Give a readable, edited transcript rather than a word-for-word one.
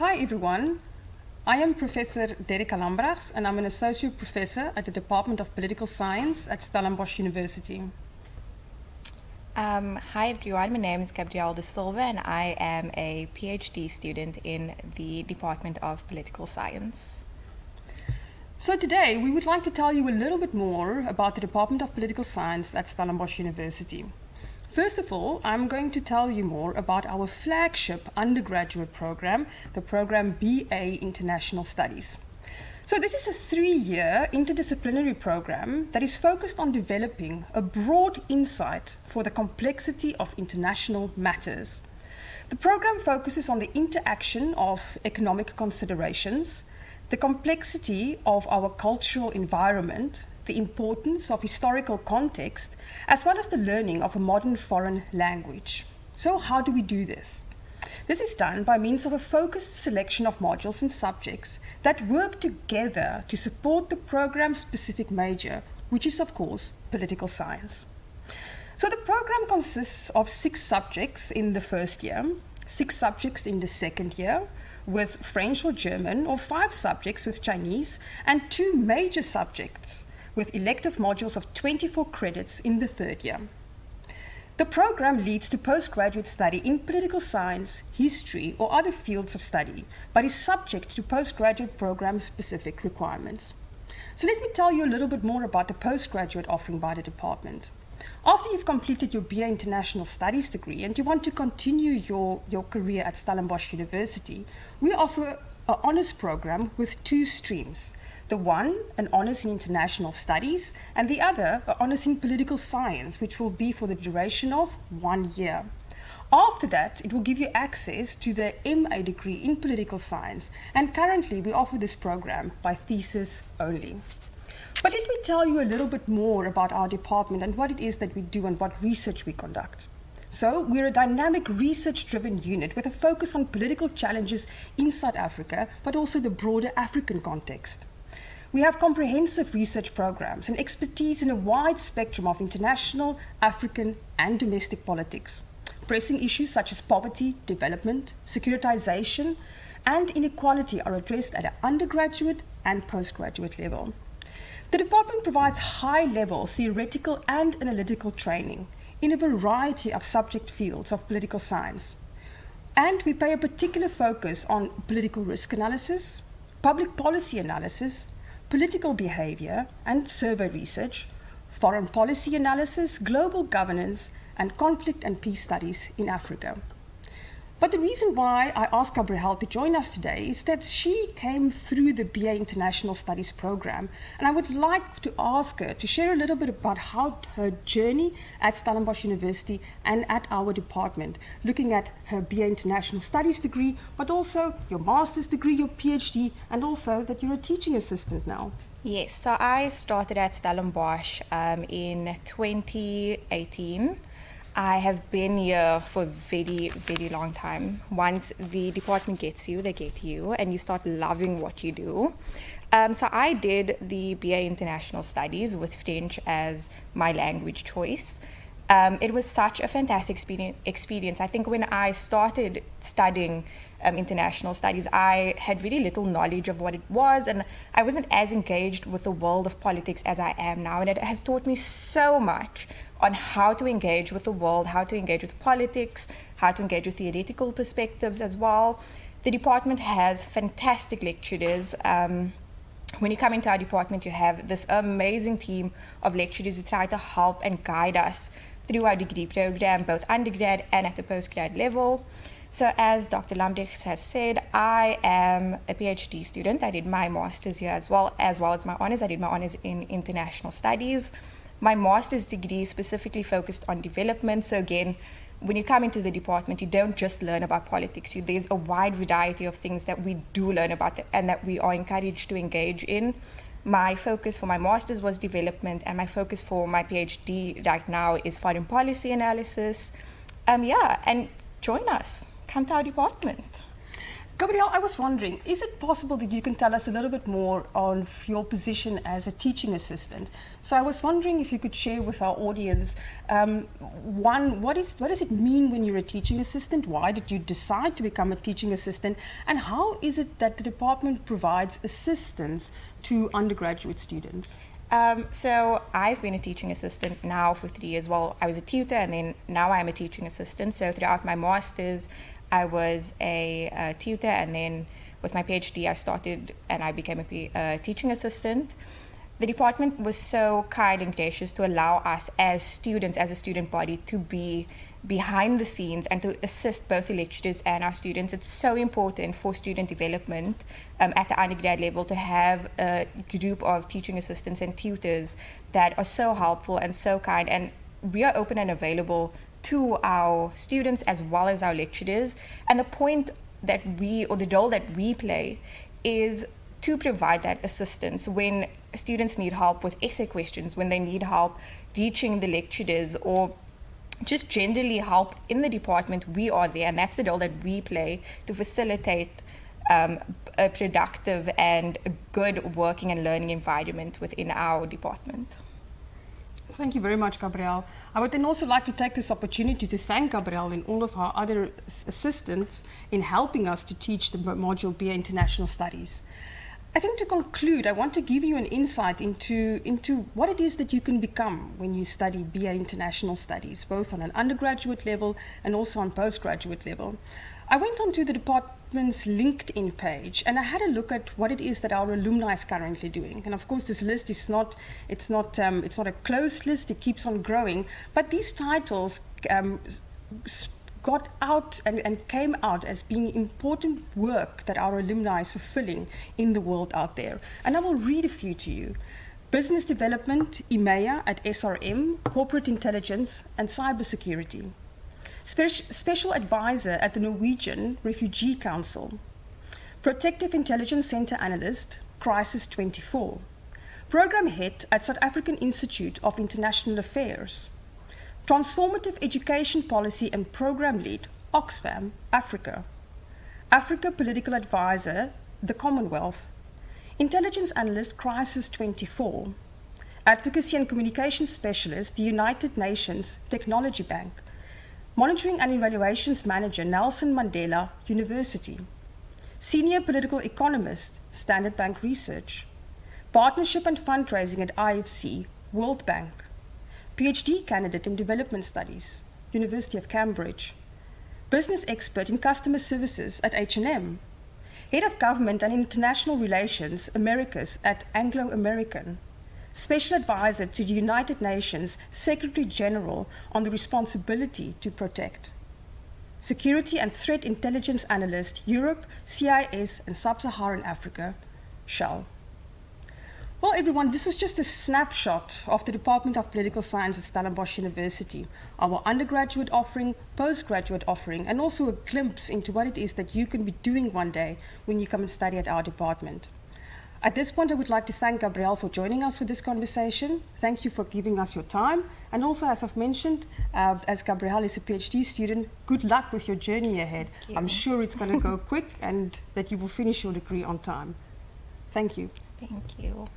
Hi everyone, I am Professor Derika Lambraghs and I'm an Associate Professor at the Department of Political Science at Stellenbosch University. Hi everyone, my name is Gabrielle De Silva and I am a PhD student in the Department of Political Science. So today we would like to tell you a little bit more about the Department of Political Science at Stellenbosch University. First of all, I'm going to tell you more about our flagship undergraduate program, the program BA International Studies. So this is a 3-year interdisciplinary program that is focused on developing a broad insight for the complexity of international matters. The program focuses on the interaction of economic considerations, the complexity of our cultural environment, the importance of historical context, as well as the learning of a modern foreign language. So how do we do this? This is done by means of a focused selection of modules and subjects that work together to support the program's specific major, which is of course political science. So the program consists of 6 subjects in the first year, 6 subjects in the second year, with French or German, or 5 subjects with Chinese, and 2 major subjects with elective modules of 24 credits in the third year. The program leads to postgraduate study in political science, history, or other fields of study, but is subject to postgraduate program-specific requirements. So let me tell you a little bit more about the postgraduate offering by the department. After you've completed your BA International Studies degree and you want to continue your career at Stellenbosch University, we offer an honours program with 2 streams. The one, an honours in international studies, and the other, an honours in political science, which will be for the duration of 1 year. After that, it will give you access to the MA degree in political science, and currently we offer this program by thesis only. But let me tell you a little bit more about our department and what it is that we do and what research we conduct. So, we're a dynamic research-driven unit with a focus on political challenges in South Africa, but also the broader African context. We have comprehensive research programs and expertise in a wide spectrum of international, African, and domestic politics. Pressing issues such as poverty, development, securitization, and inequality are addressed at an undergraduate and postgraduate level. The department provides high-level theoretical and analytical training in a variety of subject fields of political science. And we pay a particular focus on political risk analysis, public policy analysis, political behavior and survey research, foreign policy analysis, global governance, and conflict and peace studies in Africa. But the reason why I asked Gabrielle to join us today is that she came through the BA International Studies program, and I would like to ask her to share a little bit about how her journey at Stellenbosch University and at our department, looking at her BA International Studies degree, but also your master's degree, your PhD, and also that you're a teaching assistant now. Yes, so I started at Stellenbosch in 2018. I have been here for a very, very long time. Once the department gets you, they get you, and you start loving what you do. So I did the BA International Studies with French as my language choice. It was such a fantastic experience. I think when I started studying international studies, I had very little knowledge of what it was, and I wasn't as engaged with the world of politics as I am now. And it has taught me so much on how to engage with the world, how to engage with politics, how to engage with theoretical perspectives as well. The department has fantastic lecturers. When you come into our department, you have this amazing team of lecturers who try to help and guide us through our degree program, both undergrad and at the postgrad level. So as Dr. Lambraghs has said, I am a PhD student. I did my master's here as well as my honors. I did my honors in international studies. My master's degree specifically focused on development. So again, when you come into the department, you don't just learn about politics. There's a wide variety of things that we do learn about and that we are encouraged to engage in. My focus for my master's was development, and my focus for my PhD right now is foreign policy analysis. And join us. Come to our department. Gabrielle, I was wondering, is it possible that you can tell us a little bit more on your position as a teaching assistant? So I was wondering if you could share with our audience, one, what does it mean when you're a teaching assistant? Why did you decide to become a teaching assistant? And how is it that the department provides assistance to undergraduate students? So I've been a teaching assistant now for 3 years. Well, I was a tutor and then now I'm a teaching assistant. So throughout my master's, I was a tutor, and then with my PhD, I started and I became a teaching assistant. The department was so kind and gracious to allow us as students, as a student body, to be behind the scenes and to assist both the lecturers and our students. It's so important for student development at the undergrad level to have a group of teaching assistants and tutors that are so helpful and so kind. And we are open and available to our students as well as our lecturers. And the point that the role that we play is to provide that assistance when students need help with essay questions, when they need help teaching the lecturers, or just generally help in the department. We are there, and that's the role that we play to facilitate a productive and a good working and learning environment within our department. Thank you very much, Gabrielle. I would then also like to take this opportunity to thank Gabrielle and all of our other assistants in helping us to teach the module BA International Studies. I think to conclude, I want to give you an insight into what it is that you can become when you study BA International Studies, both on an undergraduate level and also on postgraduate level. I went onto the department's LinkedIn page and I had a look at what it is that our alumni is currently doing. And of course, this list is not a closed list; it keeps on growing. But these titles got out and came out as being important work that our alumni is fulfilling in the world out there. And I will read a few to you. Business Development, EMEA at SRM, Corporate Intelligence and Cybersecurity. Special Advisor at the Norwegian Refugee Council. Protective Intelligence Center Analyst, Crisis 24. Program Head at South African Institute of International Affairs. Transformative Education Policy and Program Lead, Oxfam, Africa. Africa Political Advisor, the Commonwealth. Intelligence Analyst, Crisis 24. Advocacy and Communication Specialist, the United Nations Technology Bank. Monitoring and Evaluations Manager, Nelson Mandela University. Senior Political Economist, Standard Bank Research. Partnership and Fundraising at IFC, World Bank. PhD Candidate in Development Studies, University of Cambridge. Business Expert in Customer Services at H&M. Head of Government and International Relations, Americas at Anglo American. Special Advisor to the United Nations Secretary General on the responsibility to protect. Security and Threat Intelligence Analyst, Europe, CIS and Sub-Saharan Africa, Shell. Well, everyone, this was just a snapshot of the Department of Political Science at Stellenbosch University, our undergraduate offering, postgraduate offering, and also a glimpse into what it is that you can be doing one day when you come and study at our department. At this point, I would like to thank Gabrielle for joining us for this conversation. Thank you for giving us your time. And also, as I've mentioned, as Gabrielle is a PhD student, good luck with your journey ahead. I'm sure it's going to go quick and that you will finish your degree on time. Thank you. Thank you.